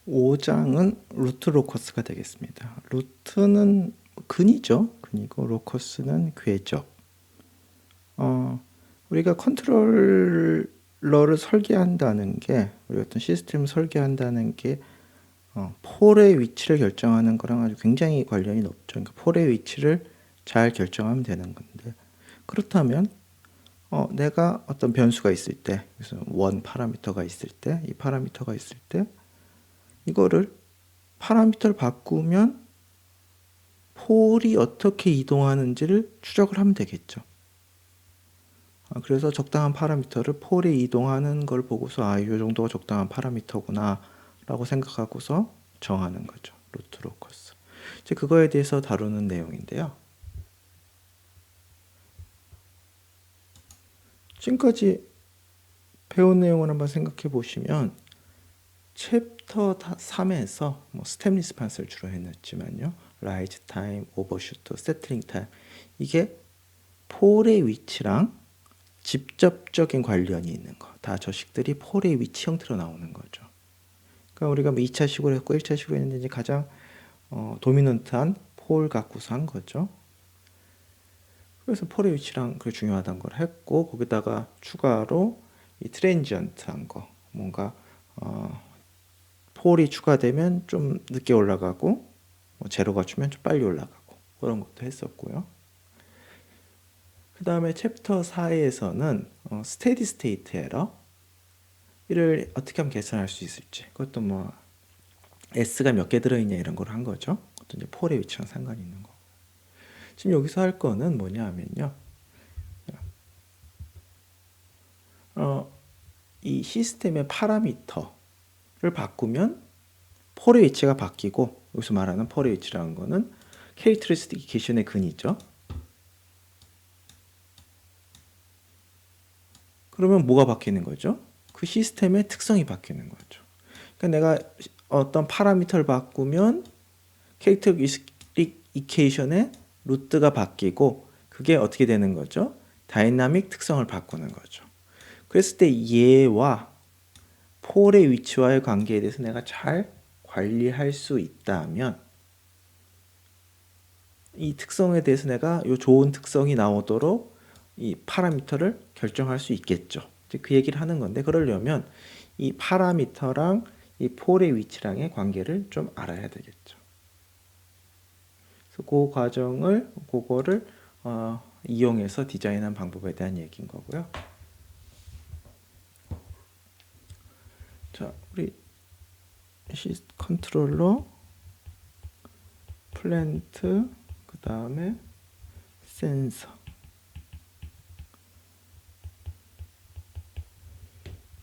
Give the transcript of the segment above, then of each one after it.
5장은 루트 로커스가 되겠습니다. 루트는 근이죠. 근이고 로커스는 궤적. 우리가 컨트롤러를 설계한다는 게, 우리 어떤 시스템을 설계한다는 게 폴의 위치를 결정하는 거랑 아주 굉장히 관련이 높죠. 그러니까 폴의 위치를 잘 결정하면 되는 건데, 그렇다면 내가 어떤 변수가 있을 때, 그래서 원 파라미터가 있을 때, 이 파라미터가 있을 때 이거를 파라미터를 바꾸면 폴이 어떻게 이동하는지를 추적을 하면 되겠죠. 그래서 적당한 파라미터를 폴이 이동하는 걸 보고서 이 정도가 적당한 파라미터구나 라고 생각하고서 정하는 거죠. 루트 로커스. 이제 그거에 대해서 다루는 내용인데요. 지금까지 배운 내용을 한번 생각해 보시면 챕터 3에서 스텝 리스판스를 주로 해놨지만요. 라이즈 타임, 오버슈트, 세틀링 타임, 이게 폴의 위치랑 직접적인 관련이 있는 거. 다 저식들이 폴의 위치 형태로 나오는 거죠. 그러니까 우리가 2차식으로 했고 1차식으로 했는데 이제 가장 도미넌트한 폴 갖고서 한 거죠. 그래서 폴의 위치랑 그게 중요하다는 걸 했고, 거기다가 추가로 이 트랜지언트한 거, 뭔가 폴이 추가되면 좀 늦게 올라가고, 제로가 주면 좀 빨리 올라가고, 그런 것도 했었고요. 그 다음에 챕터 4에서는 스테디 스테이트 에러, 이를 어떻게 하면 계산할 수 있을지, 그것도 S가 몇 개 들어있냐 이런 걸 한 거죠. 그것도 이제 폴의 위치랑 상관이 있는 거. 지금 여기서 할 거는 뭐냐 하면요. 이 시스템의 파라미터를 바꾸면 폴의 위치가 바뀌고, 여기서 말하는 폴의 위치라는 거는 캐릭터리스티케이션의 근이죠. 그러면 뭐가 바뀌는 거죠? 그 시스템의 특성이 바뀌는 거죠. 그러니까 내가 어떤 파라미터를 바꾸면 캐릭터리스티케이션의 루트가 바뀌고, 그게 어떻게 되는 거죠? 다이나믹 특성을 바꾸는 거죠. 그랬을 때 얘와 폴의 위치와의 관계에 대해서 내가 잘 관리할 수 있다면 이 특성에 대해서 내가 이 좋은 특성이 나오도록 이 파라미터를 결정할 수 있겠죠. 이제 그 얘기를 하는 건데, 그러려면 이 파라미터랑 이 폴의 위치랑의 관계를 좀 알아야 되겠죠. 그래서 그 과정을, 그거를 이용해서 디자인한 방법에 대한 얘기인 거고요. 자, 우리 컨트롤러, 플랜트, 그 다음에 센서,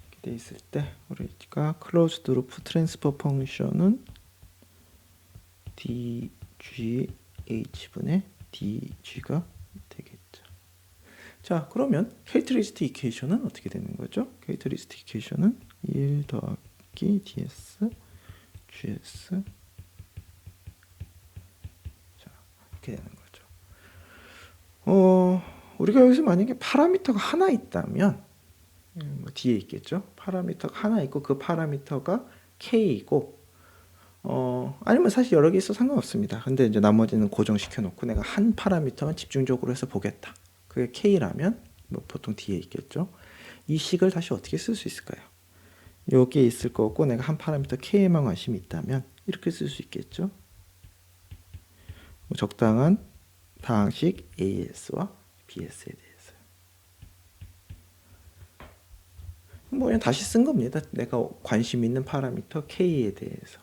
이렇게 돼 있을 때 우리가 클로즈드 루프 트랜스퍼 펑션은 dgh 분의 dg가 되겠죠. 자, 그러면 캐릭터리스티케이션은 어떻게 되는 거죠? 캐릭터리스티케이션은 1 더하기 ds gs, 자, 이렇게 되는 거죠. 우리가 여기서 만약에 파라미터가 하나 있다면, 뒤에 있겠죠. 파라미터가 하나 있고 그 파라미터가 k이고, 아니면 사실 여러 개 있어 상관없습니다. 근데 이제 나머지는 고정시켜 놓고 내가 한 파라미터만 집중적으로 해서 보겠다. 그게 k라면 보통 뒤에 있겠죠. 이 식을 다시 어떻게 쓸 수 있을까요? 여기에 있을 거고 내가 한 파라미터 k에만 관심이 있다면 이렇게 쓸 수 있겠죠. 적당한 다항식 AS와 BS에 대해서 그냥 다시 쓴 겁니다. 내가 관심 있는 파라미터 K에 대해서.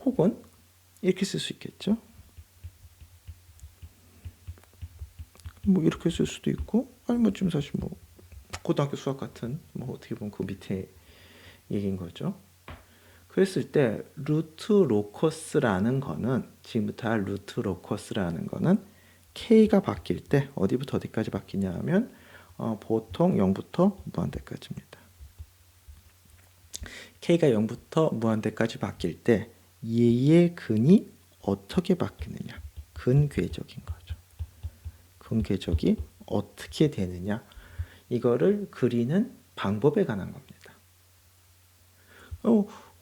혹은 이렇게 쓸 수 있겠죠. 이렇게 쓸 수도 있고, 아니면 지금 사실 고등학교 수학 같은 어떻게 보면 그 밑에 얘기인 거죠. 그랬을 때 루트 로커스라는 거는, 지금부터 루트 로커스라는 거는 K가 바뀔 때 어디부터 어디까지 바뀌냐 하면 보통 0부터 무한대까지입니다. K가 0부터 무한대까지 바뀔 때 얘의 근이 어떻게 바뀌느냐, 근궤적인 거죠. 근궤적이 어떻게 되느냐, 이거를 그리는 방법에 관한 겁니다.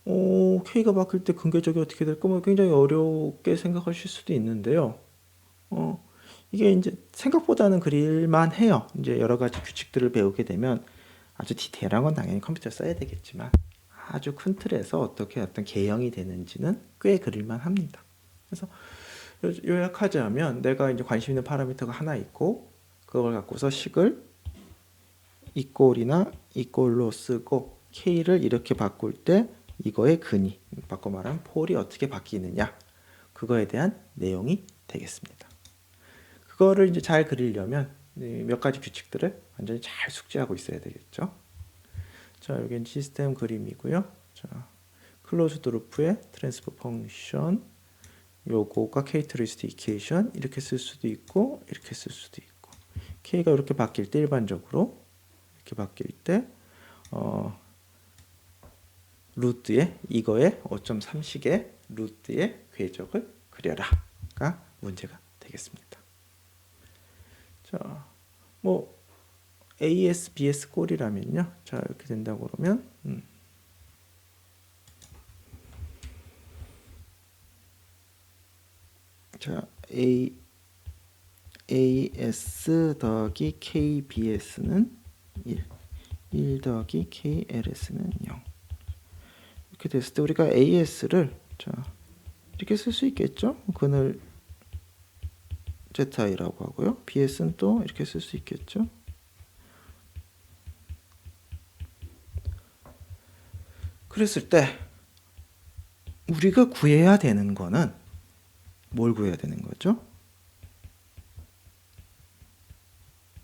K가 바뀔 때 근궤적이 어떻게 될까? 뭐 굉장히 어렵게 생각하실 수도 있는데요. 이게 이제 생각보다는 그릴만 해요. 이제 여러 가지 규칙들을 배우게 되면 아주 디테일한 건 당연히 컴퓨터 써야 되겠지만 아주 큰 틀에서 어떻게 어떤 개형이 되는지는 꽤 그릴만 합니다. 그래서 요약하자면 내가 이제 관심 있는 파라미터가 하나 있고 그걸 갖고서 식을 이꼴이나 이꼴로 쓰고 K를 이렇게 바꿀 때 이거의 근이, 바꿔 말하면 폴이 어떻게 바뀌느냐, 그거에 대한 내용이 되겠습니다. 그거를 이제 잘 그리려면 몇 가지 규칙들을 완전히 잘 숙지하고 있어야 되겠죠. 자, 여기는 시스템 그림이고요. 자, 클로즈드 루프의 트랜스퍼 펑션, 요거가 캐릭터리스틱 이퀘이션 이렇게 쓸 수도 있고 이렇게 쓸 수도 있고, K가 이렇게 바뀔 때 일반적으로 이렇게 바뀔 때 루트의 이거의 5.3식의 루트의 궤적을 그려라가 문제가 되겠습니다. 자, 뭐 AS, BS 꼴이라면요. 자, 이렇게 된다고 그러면 자, AS 더하기 KBS는 1 더하기 KLS는 0. 이렇게 됐을 때 우리가 AS를 자, 이렇게 쓸 수 있겠죠? 근을 ZI라고 하고요. BS는 또 이렇게 쓸 수 있겠죠? 그랬을 때 우리가 구해야 되는 거는 뭘 구해야 되는 거죠?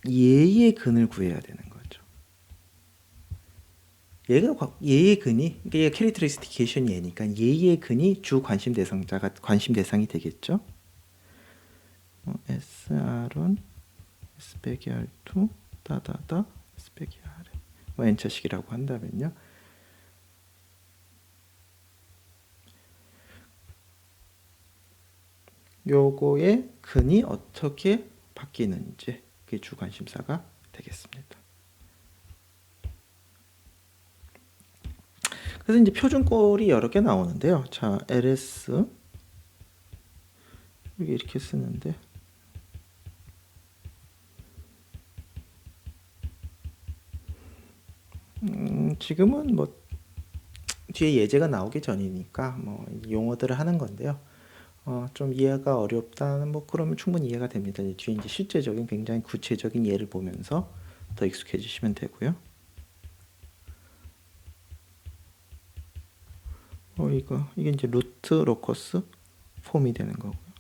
얘의 근을 구해야 되는 거죠. 얘의 근이, 이게 캐릭터리스티케이션 얘니까 얘의 근이 주 관심 대상자가 관심 대상이 되겠죠. SR1 S 빼기 R2 다다다 S 빼기 R 뭐 N차식이라고 한다면요. 요거의 근이 어떻게 바뀌는지 그게 주 관심사가 되겠습니다. 그래서 이제 표준꼴이 여러 개 나오는데요. 자, LS 이렇게 쓰는데 지금은 뭐 뒤에 예제가 나오기 전이니까 뭐 용어들을 하는 건데요. 좀 이해가 어렵다는 뭐 그러면 충분히 이해가 됩니다. 뒤에 이제 실제적인 굉장히 구체적인 예를 보면서 더 익숙해지시면 되고요. 이게 이제 루트 로커스 폼이 되는 거고요.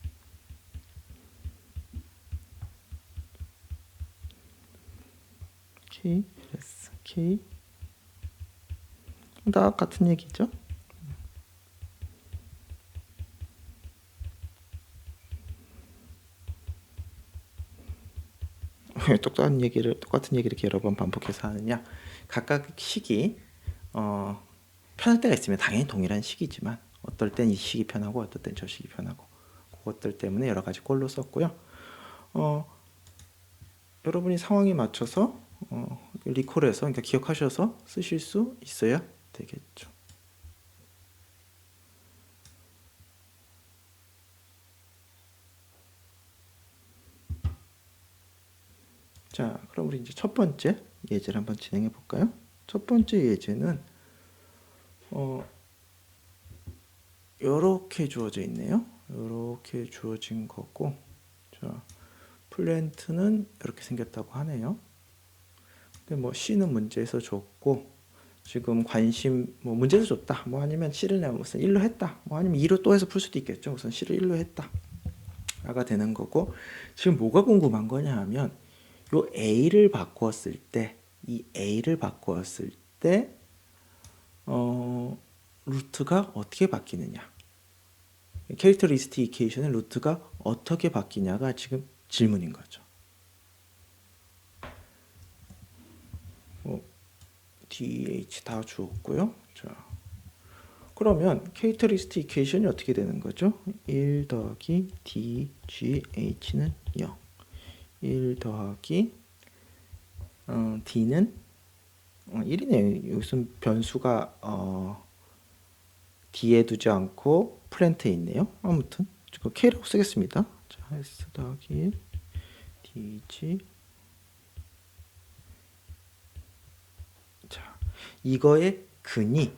K, S, K 다 같은 얘기죠. 왜 똑같은 얘기를 이렇게 여러 번 반복해서 하느냐? 각각 식이 편할 때가 있으면 당연히 동일한 식이지만 어떨 땐 이 식이 편하고 어떨 땐 저 식이 편하고 그것들 때문에 여러 가지 꼴로 썼고요. 여러분이 상황에 맞춰서 리콜해서 그러니까 기억하셔서 쓰실 수 있어야 되겠죠. 자, 그럼 우리 이제 첫 번째 예제를 한번 진행해 볼까요? 첫 번째 예제는 이렇게 주어져 있네요. 이렇게 주어진 거고, 자, 플랜트는 이렇게 생겼다고 하네요. 근데 뭐 C는 문제에서 줬고, 지금 관심 뭐 문제에서 줬다. 뭐 아니면 C를 내가 무슨 1로 했다. 뭐 아니면 2로 또 해서 풀 수도 있겠죠. 우선 C를 1로 했다. 가 되는 거고, 지금 뭐가 궁금한 거냐 하면 요 A를 바꾸었을 때, 이 A를 바꾸었을 때 루트가 어떻게 바뀌느냐, 캐릭터리스틱 이퀘이션의 루트가 어떻게 바뀌냐가 지금 질문인 거죠. DH 다 주었고요. 자, 그러면 캐릭터리스틱 이퀘이션이 어떻게 되는 거죠? 1 더하기 DGH는 0, 1 더하기 D는 1이네요. 여기서 변수가 D에 두지 않고 프렌트에 있네요. 아무튼 지금 K라고 쓰겠습니다. 자, S 더하기 1 DG. 자, 이거의 근이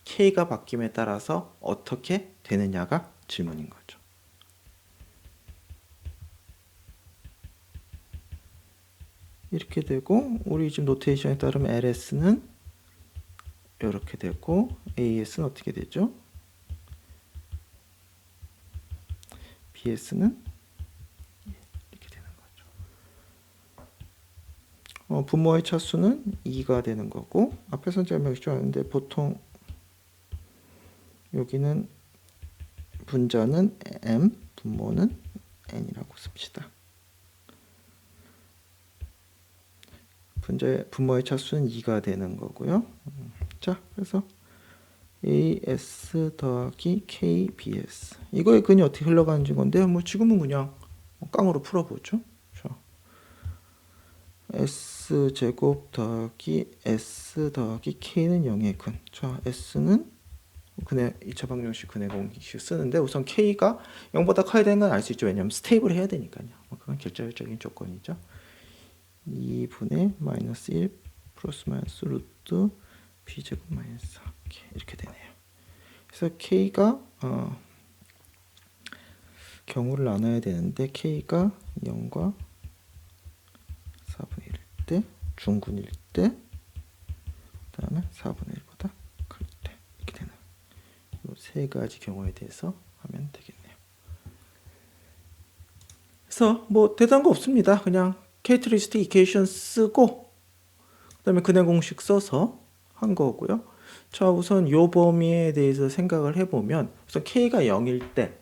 K가 바뀜에 따라서 어떻게 되느냐가 질문인 거죠. 이렇게 되고 우리 지금 노테이션에 따르면 LS는 이렇게 되고 AS는 어떻게 되죠? BS는 이렇게 되는 거죠. 분모의 차수는 2가 되는 거고 앞에서는 제가 명시하는데 보통 여기는 분자는 M, 분모는 N이라고 씁시다. 분모의 차수는 2가 되는 거고요. 자, 그래서 AS 더하기 KBS. 이거의 근이 어떻게 흘러가는지 건데, 뭐 지금은 그냥 깡으로 풀어보죠. 자, S 제곱 더하기 S 더하기 K는 0의 근. 자, S는 근의 2차 방정식 근의 공식 쓰는데 우선 K가 0보다 커야 되는 건 알 수 있죠. 왜냐하면 스테이블 해야 되니까요. 그건 결정적인 조건이죠. 2분의 마이너스 1 플러스 마이너스 루트 b제곱 마이너스 4 이렇게 되네요. 그래서 K가 경우를 나눠야 되는데 K가 0과 4분의 1일 때, 중근일 때, 그 다음에 4분의 1보다 클 때 이렇게 되는 이 세 가지 경우에 대해서 하면 되겠네요. 그래서 뭐 대단한 거 없습니다. 그냥 캐릭터리스틱 이퀘이션 쓰고 그 다음에 근의 공식 써서 한 거고요. 자, 우선 요 범위에 대해서 생각을 해보면 우선 K가 0일 때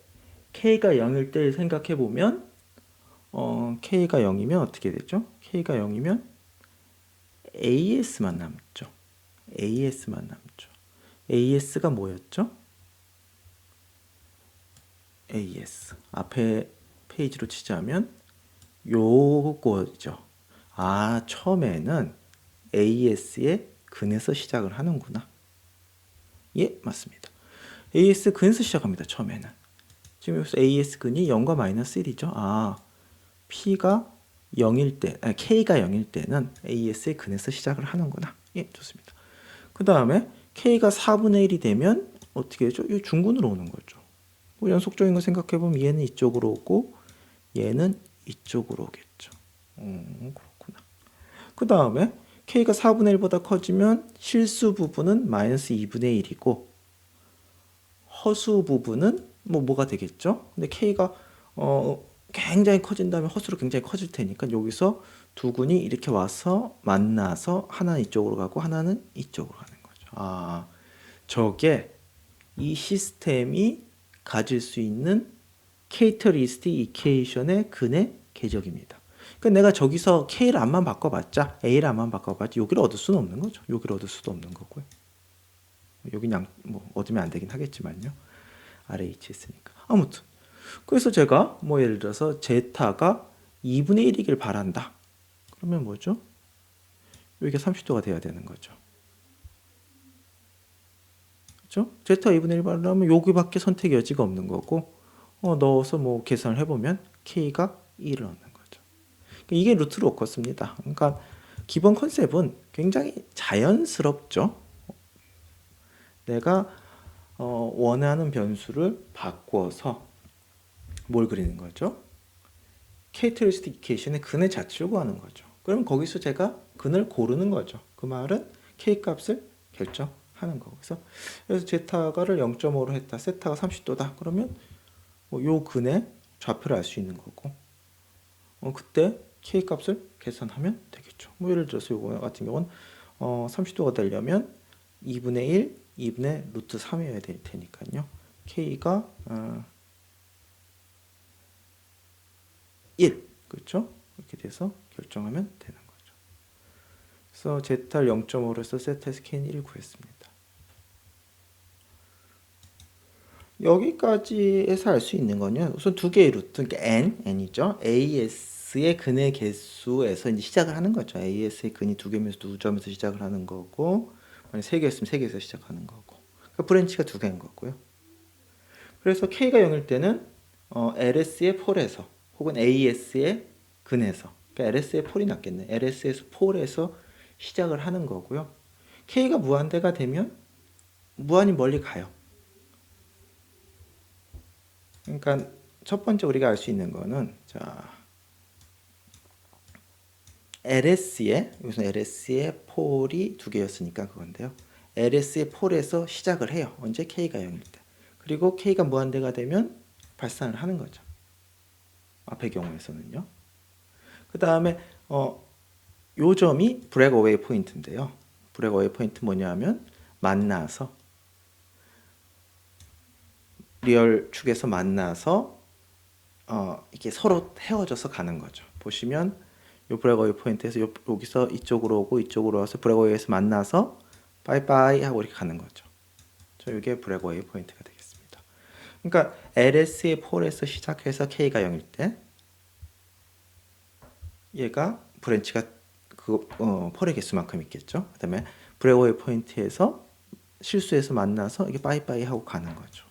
생각해보면 K가 0이면 어떻게 되죠? K가 0이면 AS만 남죠. AS만 남죠. AS가 뭐였죠? AS. 앞에 페이지로 치자면 요거죠. 아, 처음에는 AS의 근에서 시작을 하는구나. 예, 맞습니다. AS 근에서 시작합니다. 처음에는. 지금 여기서 AS 근이 0과 마이너스 1이죠. 아, P가 0일 때, K가 0일 때는 AS의 근에서 시작을 하는구나. 예, 좋습니다. 그 다음에 K가 4분의 1이 되면 어떻게 되죠? 이 중근으로 오는 거죠. 뭐 연속적인 거 생각해보면 얘는 이쪽으로 오고 얘는 이쪽으로 오겠죠. 그렇구나. 그 다음에 K가 4분의 1보다 커지면 실수 부분은 마이너스 2분의 1이고 허수 부분은 뭐가 되겠죠? 근데 K가 굉장히 커진 다음에 허수로 굉장히 커질 테니까 여기서 두 군이 이렇게 와서 만나서 하나는 이쪽으로 가고 하나는 이쪽으로 가는 거죠. 아, 저게 이 시스템이 가질 수 있는 캐릭터리스틱 이퀘이션의 근의 궤적입니다. 그러니까 내가 저기서 K를 안만 바꿔봤자 A를 안만 바꿔봤자 여기를 얻을 수는 없는 거죠. 여기를 얻을 수도 없는 거고요. 여기는 뭐 얻으면 안 되긴 하겠지만요. RHS니까. 아무튼 그래서 제가 뭐 예를 들어서 제타가 2분의 1이길 바란다. 그러면 뭐죠? 여기가 30도가 돼야 되는 거죠. 그렇죠? 제타 2분의 1 바라면 여기밖에 선택 여지가 없는 거고 넣어서 뭐 계산을 해보면 K가 1을 얻는 거죠. 이게 루트 로커스입니다. 그러니까 기본 컨셉은 굉장히 자연스럽죠. 내가 원하는 변수를 바꿔서 뭘 그리는 거죠? 캐릭터리스틱 이퀘이션의 근의 자체를 구하는 거죠. 그럼 거기서 제가 근을 고르는 거죠. 그 말은 K 값을 결정하는 거고. 그래서 제타가를 0.5로 했다. 세타가 30도다. 그러면 요 근의 좌표를 알 수 있는 거고. 그때 K 값을 계산하면 되겠죠. 뭐 예를 들어서 요거 같은 경우는 30도가 되려면 2분의 1, 2분의 루트 3이어야 될 테니까요. K가 1, 그렇죠? 이렇게 돼서 결정하면 되는 거죠. 그래서 제타를 0.5로 해서 세타에서 K는 1을 구했습니다. 여기까지에서 알 수 있는 거는 우선 두 개의 루트, 그러니까 N이죠. AS의 근의 개수에서 이제 시작을 하는 거죠. AS의 근이 두 개면서 두 점에서 시작을 하는 거고, 만약 세 개였으면 세 개에서 시작하는 거고. 그러니까 브랜치가 두 개인 거고요. 그래서 K가 0일 때는 LS의 폴에서 혹은 AS의 근에서, 그러니까 LS의 폴이 낫겠네. LS에서 폴에서 시작을 하는 거고요. K가 무한대가 되면 무한히 멀리 가요. 그러니까 첫 번째 우리가 알 수 있는 거는, 자, 여기서 LS의 폴이 두 개였으니까 그건데요. LS의 폴에서 시작을 해요. 언제? K가 0일 때. 그리고 K가 무한대가 되면 발산을 하는 거죠. 앞의 경우에서는요. 그 다음에 요 점이 브레이크어웨이 포인트인데요. 브레이크어웨이 포인트 뭐냐 하면 만나서 리얼 축에서 만나서 이게 서로 헤어져서 가는 거죠. 보시면 요 브레이크어웨이 포인트에서 여기서 이쪽으로 오고 이쪽으로 와서 브레이크어웨이에서 만나서 바이바이 하고 이렇게 가는 거죠. 이게 브레이크어웨이 포인트가 되겠습니다. 그러니까 LS의 폴에서 시작해서 K가 0일 때 얘가 브랜치가 폴의 개수만큼 있겠죠. 그 다음에 브레이크어웨이 포인트에서 실수해서 만나서 이게 빠이빠이 하고 가는 거죠.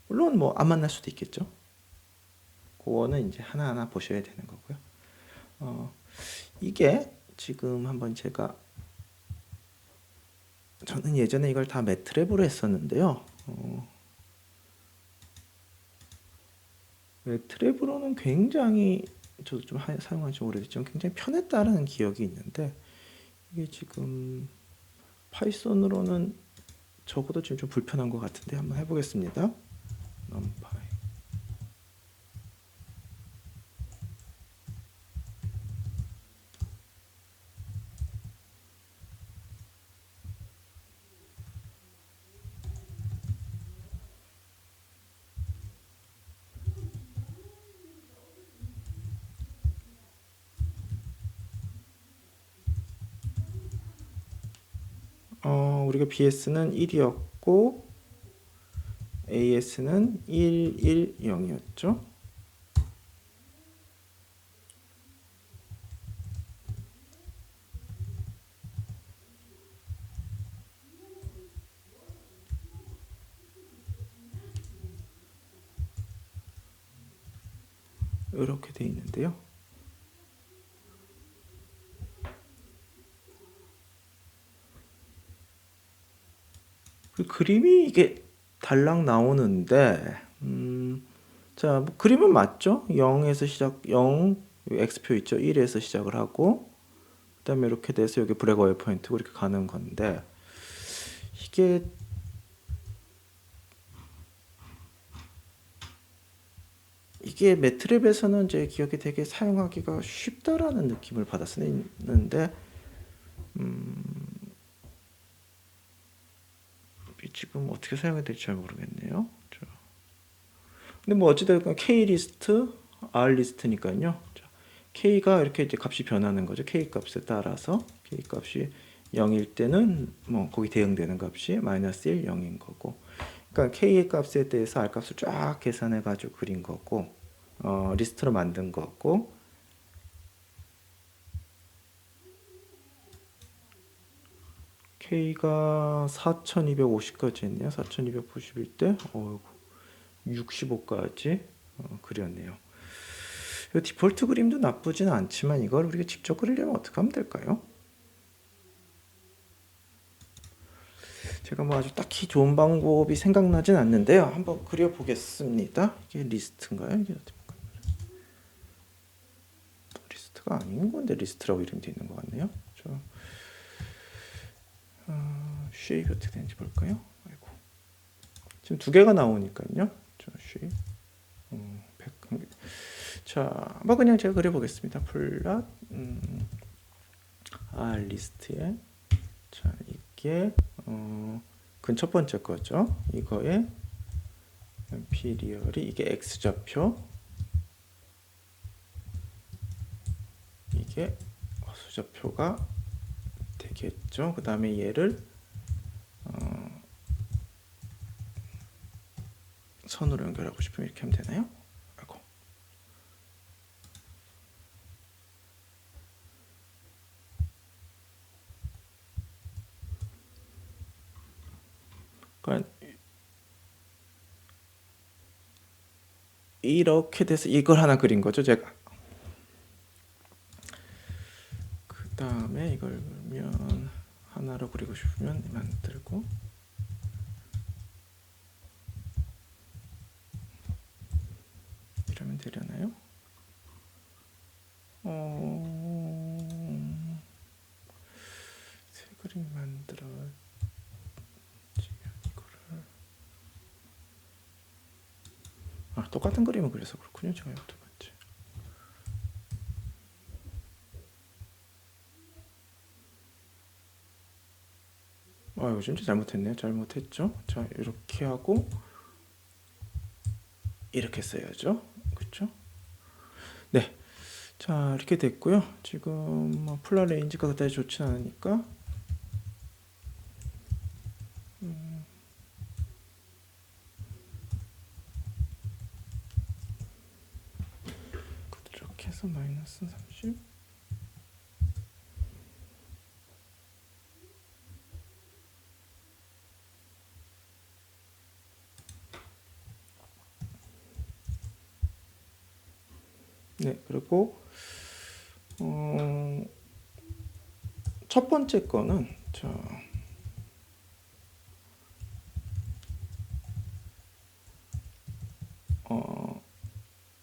물론 뭐 안 만날 수도 있겠죠. 그거는 이제 하나하나 보셔야 되는 거고요. 이게 지금 한번 저는 예전에 이걸 다 매트랩으로 했었는데요. 매트랩으로는 굉장히, 저도 좀 사용한 지 오래됐지만 굉장히 편했다는 기억이 있는데, 이게 지금 파이썬으로는 적어도 지금 좀 불편한 것 같은데 한번 해보겠습니다. numpy. 우리가 BS는 1이었고 AS는 1, 1, 0이었죠. 이렇게 돼 있는데요. 그 그림이 이게 달랑 나오는데, 자, 뭐 그림은 맞죠? 0에서 시작, 0, X표 있죠? 1에서 시작을 하고, 그 다음에 이렇게 돼서 여기 브레이크어웨이 포인트고 이렇게 가는 건데, 이게 매트랩에서는 제 기억에 되게 사용하기가 쉽다라는 느낌을 받았었는데, 지금 어떻게 사용해야 될지 잘 모르겠네요. 근데 뭐 어찌됐건 K 리스트, R 리스트니까요. K가 이렇게 이제 값이 변하는 거죠. K 값에 따라서 K 값이 0일 때는 뭐 거기 대응되는 값이 마이너스 1, 0인 거고. 그러니까 K의 값에 대해서 R 값을 쫙 계산해 가지고 그린 거고, 리스트로 만든 거고. K가 4250까지 했네요. 4251 때 65까지 그렸네요. 이 디폴트 그림도 나쁘진 않지만 이걸 우리가 직접 그리려면 어떻게 하면 될까요? 제가 뭐 아주 딱히 좋은 방법이 생각나진 않는데요. 한번 그려보겠습니다. 이게 리스트인가요? 이게 리스트가 아닌 건데 리스트라고 이름이 되어 있는 것 같네요. 쉐입이 어떻게 되는지 볼까요? 아이고. 지금 두 개가 나오니까요. 쉐입. 자, 뭐 그냥 제가 그려보겠습니다. 플랫 R 리스트에, 자, 이게 첫 번째 거죠. 이거에 피리얼이, 이게 X 좌표, 이게 허수 좌표가 되겠죠. 그 다음에 얘를 선으로 연결하고 싶으면 이렇게 하면 되나요? 아이고. 그러니까 이렇게 돼서 이걸 하나 그린 거죠, 제가. 그 다음에 이걸 그러면 하나로 그리고 싶으면 만들고, 이러면 되려나요? 새 그림 만들어. 똑같은 그림을 그려서 그렇군요. 제가 두 번째. 이거 진짜 잘못했네요. 잘못했죠. 자, 이렇게 하고 이렇게 써야죠. 그렇죠? 네. 자, 이렇게 됐고요. 지금 플라 레인지가 그다지 좋지 않으니까 그렇게 해서 마이너스 30. 네, 그리고 첫 번째 거는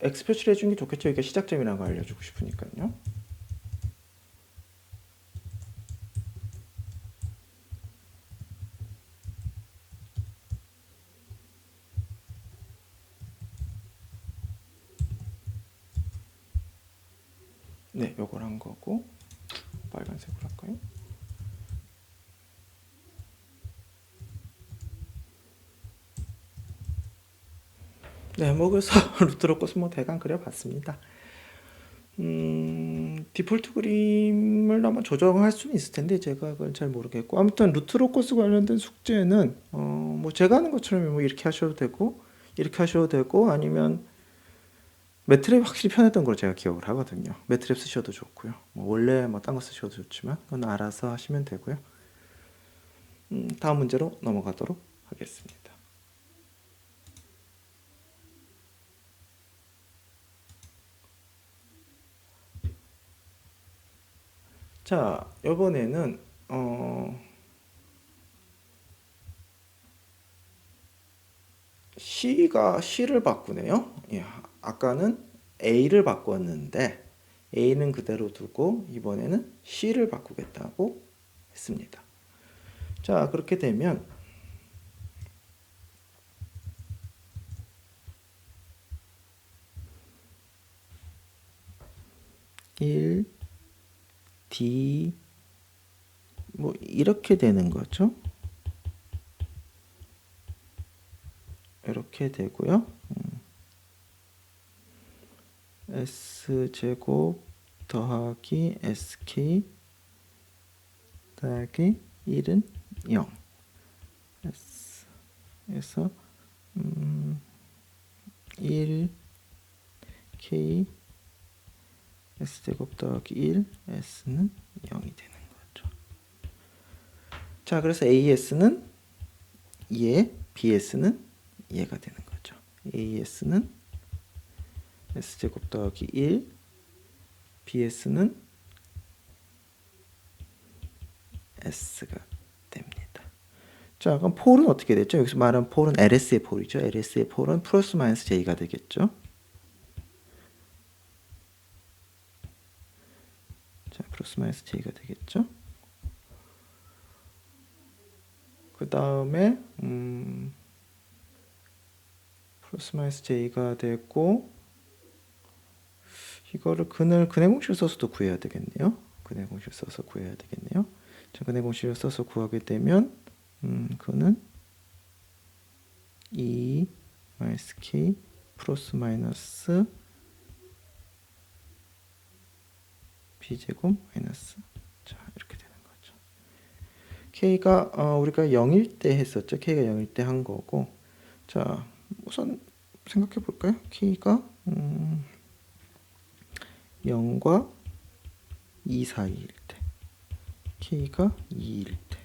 X 표시를 해주는 게 좋겠죠. 이게 시작점이라는 거 알려주고 싶으니까요. 네, 요걸 한 거고 빨간색으로 할까요? 네, 그래서 루트로 코스모 대강 그려봤습니다. 디폴트 그림을 한번 조정할 수는 있을 텐데 제가 그건 잘 모르겠고, 아무튼 루트로코스 관련된 숙제는 뭐 제가 하는 것처럼 뭐 이렇게 하셔도 되고 이렇게 하셔도 되고, 아니면 매트랩이 확실히 편했던 걸 제가 기억을 하거든요. 매트랩 쓰셔도 좋고요. 뭐 원래 뭐 딴 거 쓰셔도 좋지만 그건 알아서 하시면 되고요. 다음 문제로 넘어가도록 하겠습니다. 자, 이번에는 C를 바꾸네요. 예, 아까는 A를 바꿨는데 A는 그대로 두고 이번에는 C를 바꾸겠다고 했습니다. 자, 그렇게 되면 (1) D 뭐 이렇게 되는 거죠. 이렇게 되고요. S제곱 더하기 SK 더하기 1은 0. S에서 1 K S제곱 더하기 1 S는 0이 되는 거죠. 자, 그래서 AS는 얘, BS는 얘가 되는 거죠. AS는 S제곱 더하기 1, BS는 S가 됩니다. 자, 그럼 폴은 어떻게 됐죠? 여기서 말하는 폴은 LS의 폴이죠. LS의 폴은 플러스 마이너스 J가 되겠죠. 자, 플러스 마이너스 J가 되겠죠. 그 다음에 플러스 마이너스 J가 되고, 이거를 근의 공식을 써서도 구해야 되겠네요. 근의 공식을 써서 구해야 되겠네요. 자, 근의 공식을 써서 구하게 되면 그는 2 마이너스 K 플러스 마이너스 B제곱 마이너스, 자, 이렇게 되는 거죠. K가 우리가 0일 때 했었죠. K가 0일 때 한 거고, 자, 우선 생각해 볼까요? K가 0과 2 사이일 때, K가 2일 때,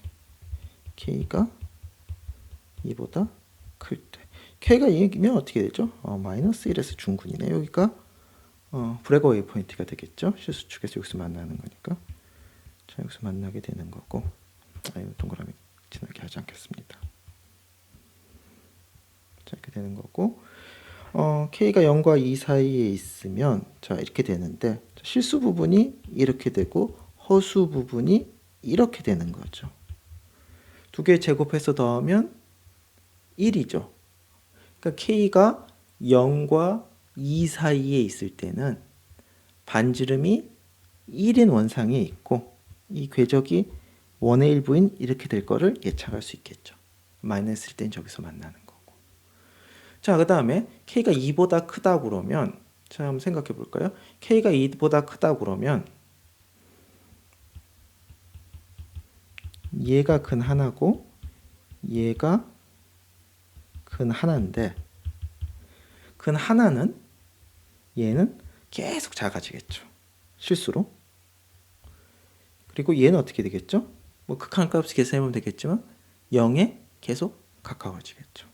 K가 2보다 클 때. K가 2이면 어떻게 되죠? 마이너스 1에서 중근이네. 여기가 브레그웨이 포인트가 되겠죠? 실수축에서 여기서 만나는 거니까. 자, 여기서 만나게 되는 거고. 이거 동그라미 진하게 하지 않겠습니다. 자, 이렇게 되는 거고. K가 0과 2 사이에 있으면 자, 이렇게 되는데 실수 부분이 이렇게 되고 허수 부분이 이렇게 되는 거죠. 두 개 제곱해서 더하면 1이죠. 그러니까 K가 0과 2 사이에 있을 때는 반지름이 1인 원상에 있고 이 궤적이 원의 일부인 이렇게 될 거를 예측할 수 있겠죠. 마이너스 1 때는 저기서 만나는 거고. 자, 그 다음에 K가 2보다 크다 그러면 자, 한번 생각해 볼까요? K가 2보다 크다 그러면 얘가 근 하나고 얘가 근 하나인데 근 하나는 얘는 계속 작아지겠죠. 실수로. 그리고 얘는 어떻게 되겠죠? 뭐 극한 값 계산해보면 되겠지만 0에 계속 가까워지겠죠.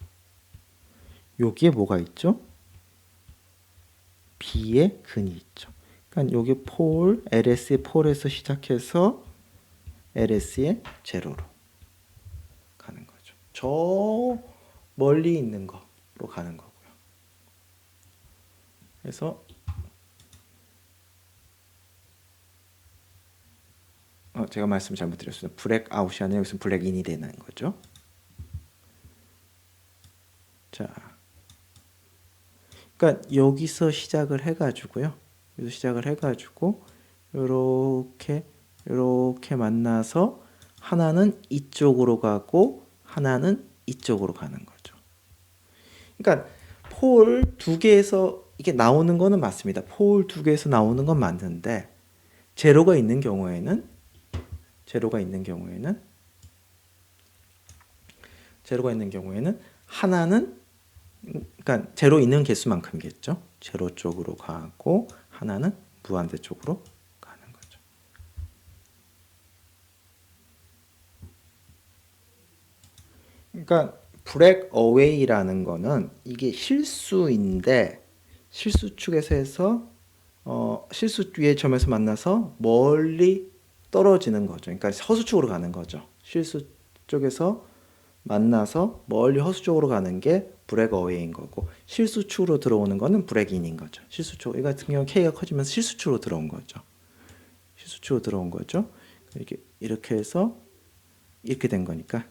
여기에 뭐가 있죠? B의 근이 있죠. 그러니까 여기 폴, LS의 폴에서 시작해서 LS의 제로로 가는 거죠. 저 멀리 있는 거로 가는 거고요. 그래서 제가 말씀 잘못 드렸습니다. 블랙아웃이 아니라 여기서 블랙인이 되는 거죠. 자, 그러니까 여기서 시작을 해가지고요. 여기서 시작을 해가지고 이렇게 만나서 하나는 이쪽으로 가고 하나는 이쪽으로 가는 거죠. 그러니까 폴 두 개에서 이게 나오는 거는 맞습니다. 폴 두 개에서 나오는 건 맞는데 제로가 있는 경우에는 하나는 그러니까 제로 있는 개수만큼이겠죠. 제로 쪽으로 가고 하나는 무한대 쪽으로 가는 거죠. 그러니까 브렉 어웨이라는 거는 이게 실수인데 실수축에서 해서 실수 위의 점에서 만나서 멀리 떨어지는 거죠. 그러니까 허수축으로 가는 거죠. 실수 쪽에서 만나서 멀리 허수 쪽으로 가는 게 브렉 어웨이인 거고 실수축으로 들어오는 거는 브렉인인 거죠. 실수축 이 같은 경우 K가 커지면서 실수축으로 들어온 거죠. 이렇게 해서 이렇게 된 거니까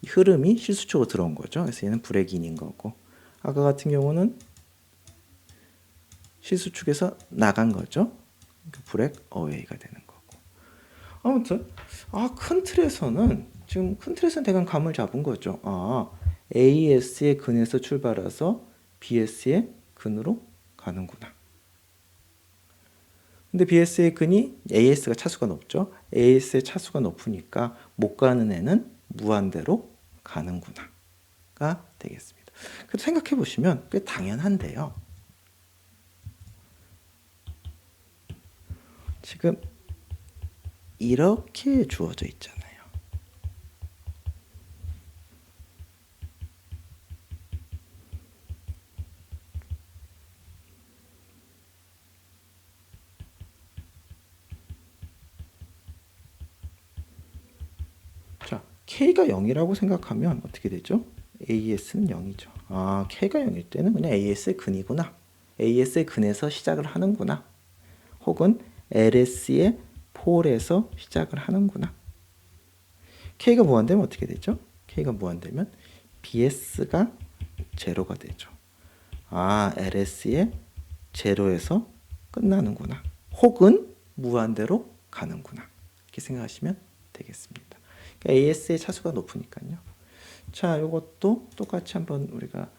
이 흐름이 실수축으로 들어온 거죠. 그래서 얘는 브렉인인 거고 아까 같은 경우는 실수축에서 나간 거죠. 브렉 어웨이가 되는 거고. 아무튼 큰 틀에서는 지금 큰 틀에서는 대강 감을 잡은 거죠. AS의 근에서 출발해서 BS의 근으로 가는구나. 근데 BS의 근이 AS가 차수가 높죠. AS의 차수가 높으니까 못 가는 애는 무한대로 가는구나가 되겠습니다. 그래서 생각해 보시면 꽤 당연한데요. 지금 이렇게 주어져 있잖아요. 자, K가 0이라고 생각하면 어떻게 되죠? AS는 0이죠. K가 0일 때는 그냥 AS의 근이구나. AS의 근에서 시작을 하는구나. 혹은 LS의 폴에서 시작을 하는구나. K가 무한되면 어떻게 되죠? K가 무한되면 BS가 제로가 되죠. LS의 제로에서 끝나는구나. 혹은 무한대로 가는구나. 이렇게 생각하시면 되겠습니다. 그러니까 AS의 차수가 높으니까요. 자, 이것도 똑같이 한번 우리가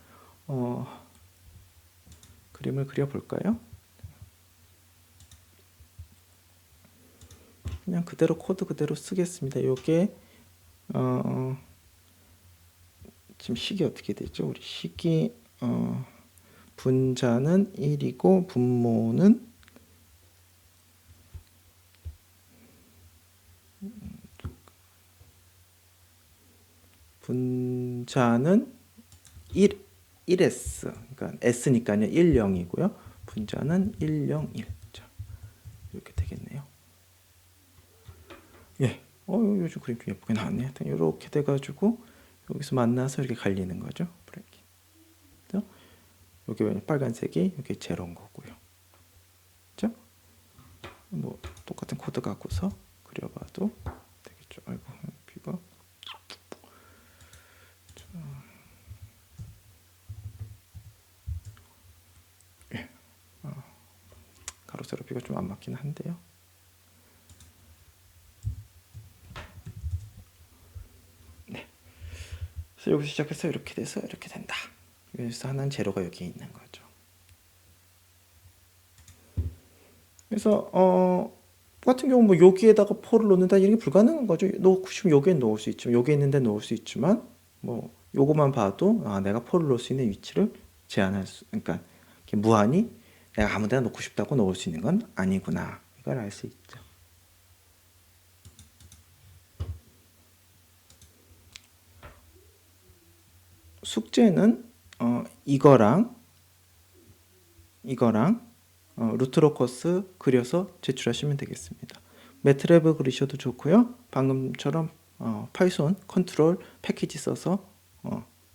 그림을 그려볼까요? 그냥 그대로 코드 그대로 쓰겠습니다. 요게 지금 식이 어떻게 되죠? 우리 식이 분자는 1이고 분모는 분자는 1S, 그러니까 S니까요 10이고요. 분자는 101. 자, 이렇게 되겠네요. 예, 요즘 그림 좀 예쁘게 나왔네요. 이렇게 돼가지고 여기서 만나서 이렇게 갈리는 거죠. 브레이킹. 여기 빨간색이 여기 제로인 거고요. 그죠? 뭐 똑같은 코드 갖고서 그려봐도 되겠죠. 아이고, 비가. 예, 가로 세로 비가 좀 안 맞긴 한데요. 네. 그래서 여기서 시작해서 이렇게 돼서 이렇게 된다. 그래서 하나는 제로가 여기 있는 거죠. 그래서 같은 경우 뭐 여기에다가 폴을 놓는다 이런 게 불가능한 거죠. 놓고 싶으면 여기에 놓을 수 있지만 여기 있는데 놓을 수 있지만 뭐 요거만 봐도 내가 폴을 놓을 수 있는 위치를 제한할 수, 그러니까 이렇게 무한히 내가 아무데나 놓고 싶다고 놓을 수 있는 건 아니구나, 이걸 알 수 있죠. 숙제는 이거랑 루트로커스 그려서 제출하시면 되겠습니다. 매트랩을 그리셔도 좋고요. 방금처럼 파이썬 컨트롤 패키지 써서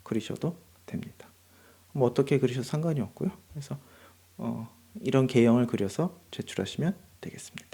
그리셔도 됩니다. 뭐 어떻게 그리셔도 상관이 없고요. 그래서 이런 개형을 그려서 제출하시면 되겠습니다.